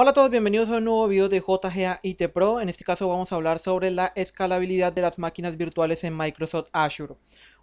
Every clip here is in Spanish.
Hola a todos, bienvenidos a un nuevo video de JGA IT Pro. En este caso vamos a hablar sobre la escalabilidad de las máquinas virtuales en Microsoft Azure.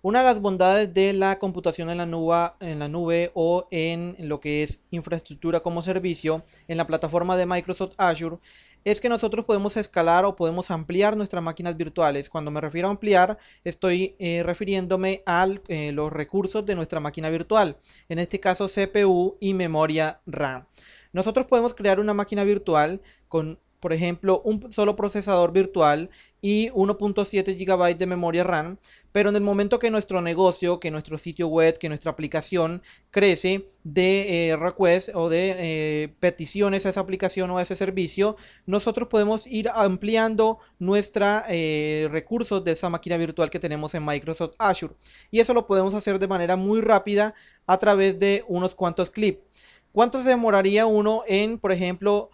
Una de las bondades de la computación en la nube o en lo que es infraestructura como servicio en la plataforma de Microsoft Azure es que nosotros podemos escalar o podemos ampliar nuestras máquinas virtuales. Cuando me refiero a ampliar, estoy refiriéndome a los recursos de nuestra máquina virtual, en este caso CPU y memoria RAM. Nosotros podemos crear una máquina virtual con, por ejemplo, un solo procesador virtual y 1.7 GB de memoria RAM, pero en el momento que nuestro negocio, que nuestro sitio web, que nuestra aplicación crece de requests o de peticiones a esa aplicación o a ese servicio, nosotros podemos ir ampliando nuestra recursos de esa máquina virtual que tenemos en Microsoft Azure. Y eso lo podemos hacer de manera muy rápida a través de unos cuantos clips. ¿Cuánto se demoraría uno en, por ejemplo,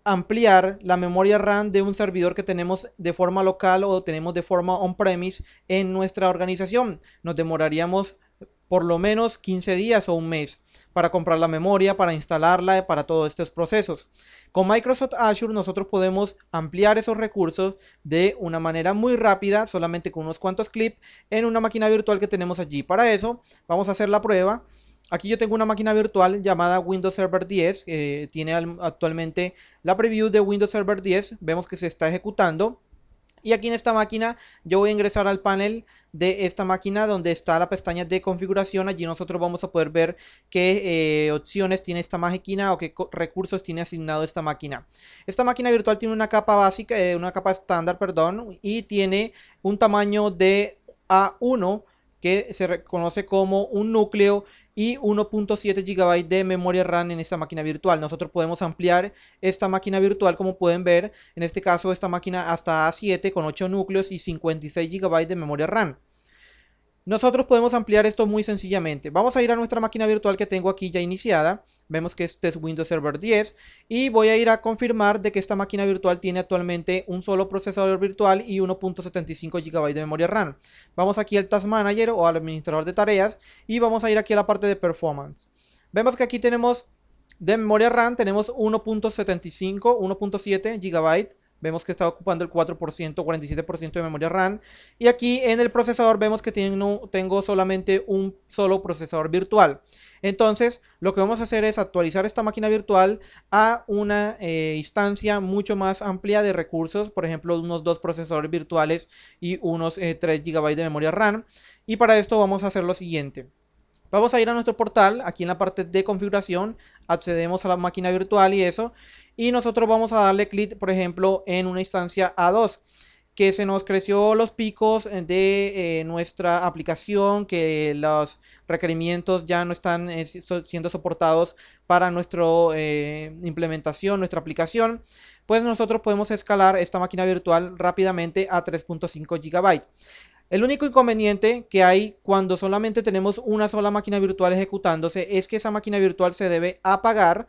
ampliar la memoria RAM de un servidor que tenemos de forma local o tenemos de forma on-premise en nuestra organización? Nos demoraríamos por lo menos 15 días o un mes para comprar la memoria, para instalarla, para todos estos procesos. Con Microsoft Azure nosotros podemos ampliar esos recursos de una manera muy rápida, solamente con unos cuantos clips en una máquina virtual que tenemos allí. Para eso vamos a hacer la prueba. Aquí yo tengo una máquina virtual llamada Windows Server 10, tiene actualmente la preview de Windows Server 10, vemos que se está ejecutando. Y aquí en esta máquina yo voy a ingresar al panel de esta máquina donde está la pestaña de configuración. Allí nosotros vamos a poder ver qué opciones tiene esta máquina o qué recursos tiene asignado esta máquina. Esta máquina virtual tiene una capa básica, una capa estándar, perdón, y tiene un tamaño de A1 que se reconoce como un núcleo y 1.7 GB de memoria RAM en esta máquina virtual. Nosotros podemos ampliar esta máquina virtual, como pueden ver, en este caso esta máquina hasta A7 con 8 núcleos y 56 GB de memoria RAM. Nosotros podemos ampliar esto muy sencillamente. Vamos a ir a nuestra máquina virtual que tengo aquí ya iniciada. Vemos que este es Windows Server 10 y voy a ir a confirmar de que esta máquina virtual tiene actualmente un solo procesador virtual y 1.75 GB de memoria RAM. Vamos aquí al Task Manager o al administrador de tareas y vamos a ir aquí a la parte de Performance. Vemos que aquí tenemos de memoria RAM, tenemos 1.75, 1.7 GB. Vemos que está ocupando el 4%, 47% de memoria RAM. Y aquí en el procesador vemos que tengo solamente un solo procesador virtual. Entonces, lo que vamos a hacer es actualizar esta máquina virtual a una instancia mucho más amplia de recursos. Por ejemplo, unos 2 procesadores virtuales y unos 3 GB de memoria RAM. Y para esto vamos a hacer lo siguiente. Vamos a ir a nuestro portal, aquí en la parte de configuración, accedemos a la máquina virtual y eso. Y nosotros vamos a darle clic, por ejemplo, en una instancia A2, que se nos creció los picos de nuestra aplicación, que los requerimientos ya no están siendo soportados para nuestra implementación, nuestra aplicación. Pues nosotros podemos escalar esta máquina virtual rápidamente a 3.5 GB. El único inconveniente que hay cuando solamente tenemos una sola máquina virtual ejecutándose es que esa máquina virtual se debe apagar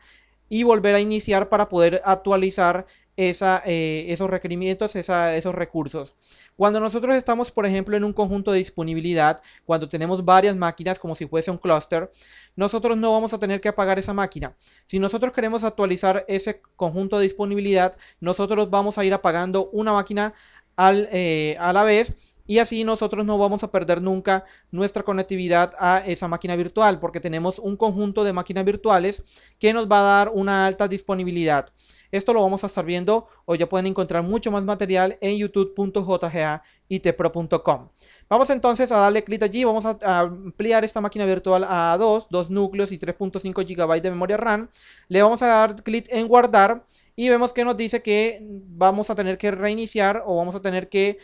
y volver a iniciar para poder actualizar esos requerimientos, esos recursos. Cuando nosotros estamos, por ejemplo, en un conjunto de disponibilidad, cuando tenemos varias máquinas como si fuese un clúster, nosotros no vamos a tener que apagar esa máquina. Si nosotros queremos actualizar ese conjunto de disponibilidad, nosotros vamos a ir apagando una máquina a la vez. Y así nosotros no vamos a perder nunca nuestra conectividad a esa máquina virtual, porque tenemos un conjunto de máquinas virtuales que nos va a dar una alta disponibilidad. Esto lo vamos a estar viendo, o ya pueden encontrar mucho más material en youtube.jgaitpro.com. Vamos entonces a darle clic allí, vamos a ampliar esta máquina virtual a 2 núcleos y 3.5 GB de memoria RAM. Le vamos a dar clic en guardar. Y vemos que nos dice que vamos a tener que reiniciar o vamos a tener que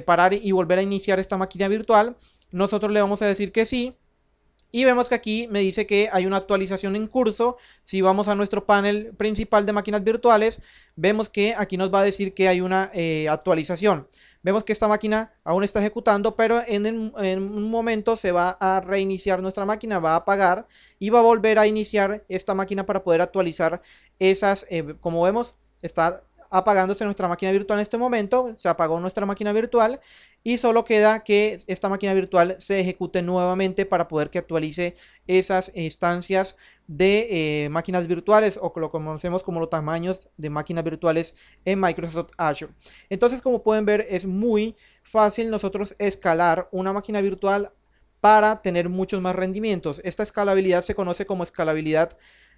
parar y volver a iniciar esta máquina virtual. Nosotros le vamos a decir que sí. Y vemos que aquí me dice que hay una actualización en curso. Si vamos a nuestro panel principal de máquinas virtuales, vemos que aquí nos va a decir que hay una actualización. Vemos que esta máquina aún está ejecutando, pero en un momento se va a reiniciar nuestra máquina, va a apagar y va a volver a iniciar esta máquina para poder actualizar esas, como vemos, está apagándose nuestra máquina virtual en este momento, se apagó nuestra máquina virtual y solo queda que esta máquina virtual se ejecute nuevamente para poder que actualice esas instancias de máquinas virtuales, o lo conocemos como los tamaños de máquinas virtuales en Microsoft Azure. Entonces, como pueden ver, es muy fácil nosotros escalar una máquina virtual para tener muchos más rendimientos. Esta escalabilidad se conoce como escalabilidad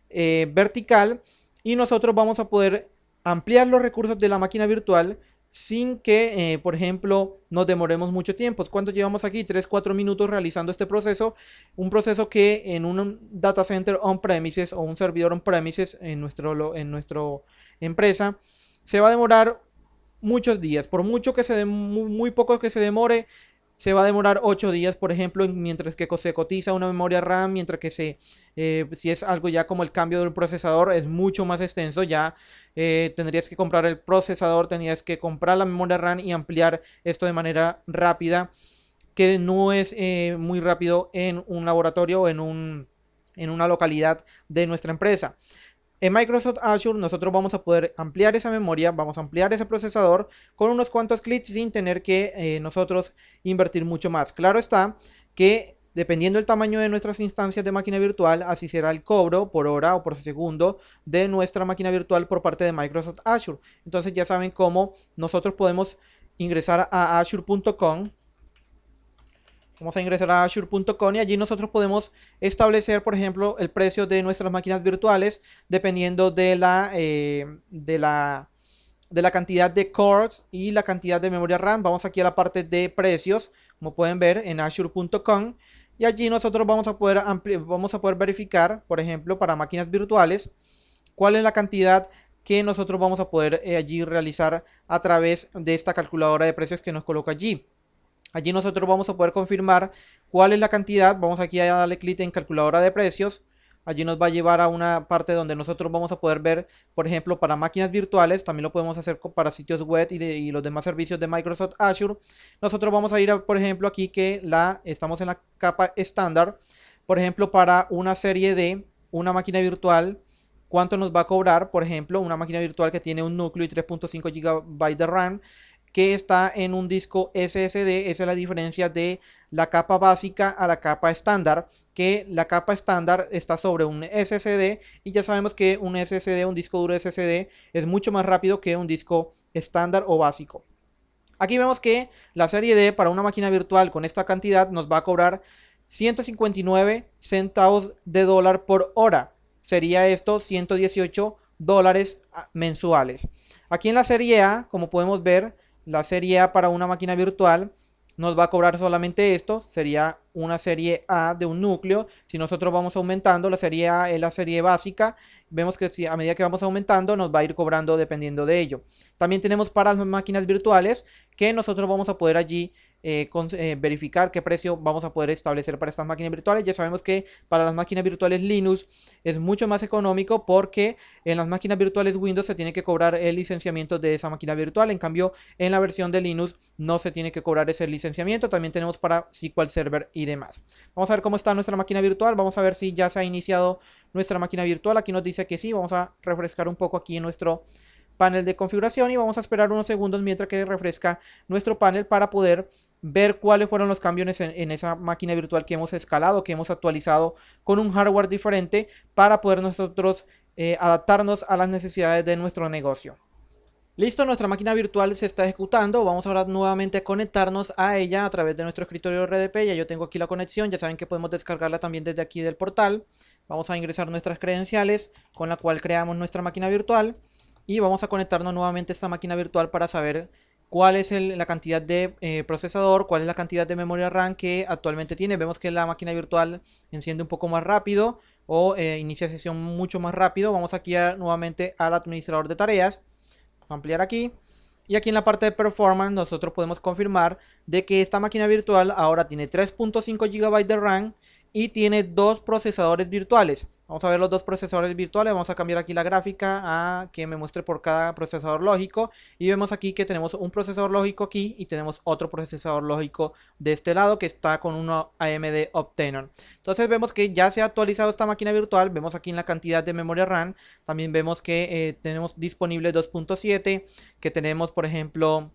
vertical, y nosotros vamos a poder ampliar los recursos de la máquina virtual sin que, por ejemplo, nos demoremos mucho tiempo. ¿Cuánto llevamos aquí? 3-4 minutos realizando este proceso. Un proceso que en un data center on-premises o un servidor on-premises en nuestro empresa se va a demorar muchos días. Por mucho que muy poco que se demore, se va a demorar 8 días, por ejemplo, mientras que se cotiza una memoria RAM, mientras que si es algo ya como el cambio del procesador, es mucho más extenso. Ya tendrías que comprar el procesador, tendrías que comprar la memoria RAM y ampliar esto de manera rápida, que no es muy rápido en un laboratorio o en una localidad de nuestra empresa. En Microsoft Azure nosotros vamos a poder ampliar esa memoria, vamos a ampliar ese procesador con unos cuantos clics sin tener que nosotros invertir mucho más. Claro está que dependiendo del tamaño de nuestras instancias de máquina virtual, así será el cobro por hora o por segundo de nuestra máquina virtual por parte de Microsoft Azure. Entonces ya saben cómo nosotros podemos ingresar a azure.com. Vamos a ingresar a azure.com y allí nosotros podemos establecer, por ejemplo, el precio de nuestras máquinas virtuales dependiendo de la cantidad de cores y la cantidad de memoria RAM. Vamos aquí a la parte de precios, como pueden ver en azure.com, y allí nosotros vamos a poder verificar, por ejemplo, para máquinas virtuales, cuál es la cantidad que nosotros vamos a poder allí realizar a través de esta calculadora de precios que nos coloca allí. Allí nosotros vamos a poder confirmar cuál es la cantidad. Vamos aquí a darle clic en calculadora de precios. Allí nos va a llevar a una parte donde nosotros vamos a poder ver, por ejemplo, para máquinas virtuales. También lo podemos hacer para sitios web y los demás servicios de Microsoft Azure. Nosotros vamos a ir, por ejemplo, aquí que estamos en la capa estándar. Por ejemplo, para una serie de una máquina virtual, ¿cuánto nos va a cobrar? Por ejemplo, una máquina virtual que tiene un núcleo y 3.5 GB de RAM, que está en un disco SSD. Esa es la diferencia de la capa básica a la capa estándar, que la capa estándar está sobre un SSD, y ya sabemos que un SSD, un disco duro SSD, es mucho más rápido que un disco estándar o básico. Aquí vemos que la serie D para una máquina virtual con esta cantidad nos va a cobrar 159 centavos de dólar por hora. Sería esto $118 mensuales. Aquí en la serie A, como podemos ver, la serie A para una máquina virtual nos va a cobrar solamente esto. Sería una serie A de un núcleo. Si nosotros vamos aumentando, la serie A es la serie básica. Vemos que a medida que vamos aumentando nos va a ir cobrando dependiendo de ello. También tenemos para las máquinas virtuales, que nosotros vamos a poder allí verificar qué precio vamos a poder establecer para estas máquinas virtuales. Ya sabemos que para las máquinas virtuales Linux es mucho más económico, porque en las máquinas virtuales Windows se tiene que cobrar el licenciamiento de esa máquina virtual. En cambio, en la versión de Linux no se tiene que cobrar ese licenciamiento. También tenemos para SQL Server y demás. Vamos a ver cómo está nuestra máquina virtual. Vamos a ver si ya se ha iniciado nuestra máquina virtual. Aquí nos dice que sí. Vamos a refrescar un poco aquí en nuestro panel de configuración y vamos a esperar unos segundos mientras que refresca nuestro panel para poder ver cuáles fueron los cambios en esa máquina virtual que hemos escalado, que hemos actualizado con un hardware diferente, para poder nosotros adaptarnos a las necesidades de nuestro negocio. Listo, nuestra máquina virtual se está ejecutando. Vamos ahora nuevamente a conectarnos a ella a través de nuestro escritorio RDP. Ya yo tengo aquí la conexión, ya saben que podemos descargarla también desde aquí del portal. Vamos a ingresar nuestras credenciales con la cual creamos nuestra máquina virtual, y vamos a conectarnos nuevamente a esta máquina virtual para saber cuál es la cantidad de procesador, cuál es la cantidad de memoria RAM que actualmente tiene. Vemos que la máquina virtual enciende un poco más rápido o inicia sesión mucho más rápido. Vamos aquí nuevamente al administrador de tareas. Vamos a ampliar aquí. Y aquí en la parte de performance nosotros podemos confirmar de que esta máquina virtual ahora tiene 3.5 GB de RAM y tiene 2 procesadores virtuales. Vamos a ver los 2 procesadores virtuales. Vamos a cambiar aquí la gráfica a que me muestre por cada procesador lógico. Y vemos aquí que tenemos un procesador lógico aquí y tenemos otro procesador lógico de este lado, que está con uno AMD Opteron. Entonces vemos que ya se ha actualizado esta máquina virtual. Vemos aquí en la cantidad de memoria RAM. También vemos que tenemos disponible 2.7, que tenemos, por ejemplo,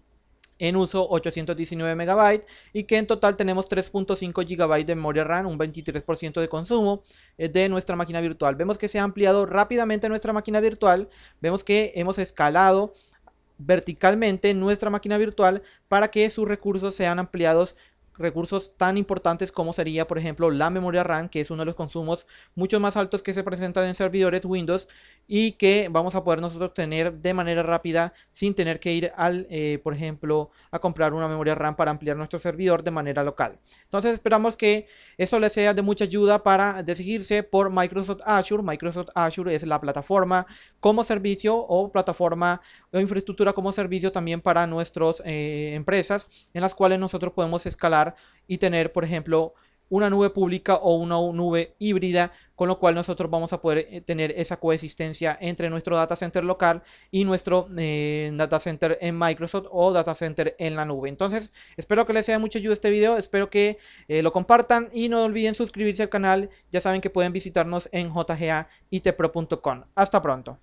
en uso 819 MB y que en total tenemos 3.5 GB de memoria RAM, un 23% de consumo de nuestra máquina virtual. Vemos que se ha ampliado rápidamente nuestra máquina virtual, vemos que hemos escalado verticalmente nuestra máquina virtual para que sus recursos sean ampliados, recursos tan importantes como sería, por ejemplo, la memoria RAM, que es uno de los consumos mucho más altos que se presentan en servidores Windows y que vamos a poder nosotros tener de manera rápida sin tener que ir al, por ejemplo, a comprar una memoria RAM para ampliar nuestro servidor de manera local. Entonces esperamos que eso les sea de mucha ayuda para decidirse por Microsoft Azure. Microsoft Azure es la plataforma como servicio o plataforma o infraestructura como servicio también para nuestras empresas, en las cuales nosotros podemos escalar y tener, por ejemplo, una nube pública o una nube híbrida, con lo cual nosotros vamos a poder tener esa coexistencia entre nuestro data center local y nuestro data center en Microsoft o data center en la nube. Entonces, espero que les sea de mucha ayuda este video, espero que lo compartan y no olviden suscribirse al canal. Ya saben que pueden visitarnos en jgaitpro.com. Hasta pronto.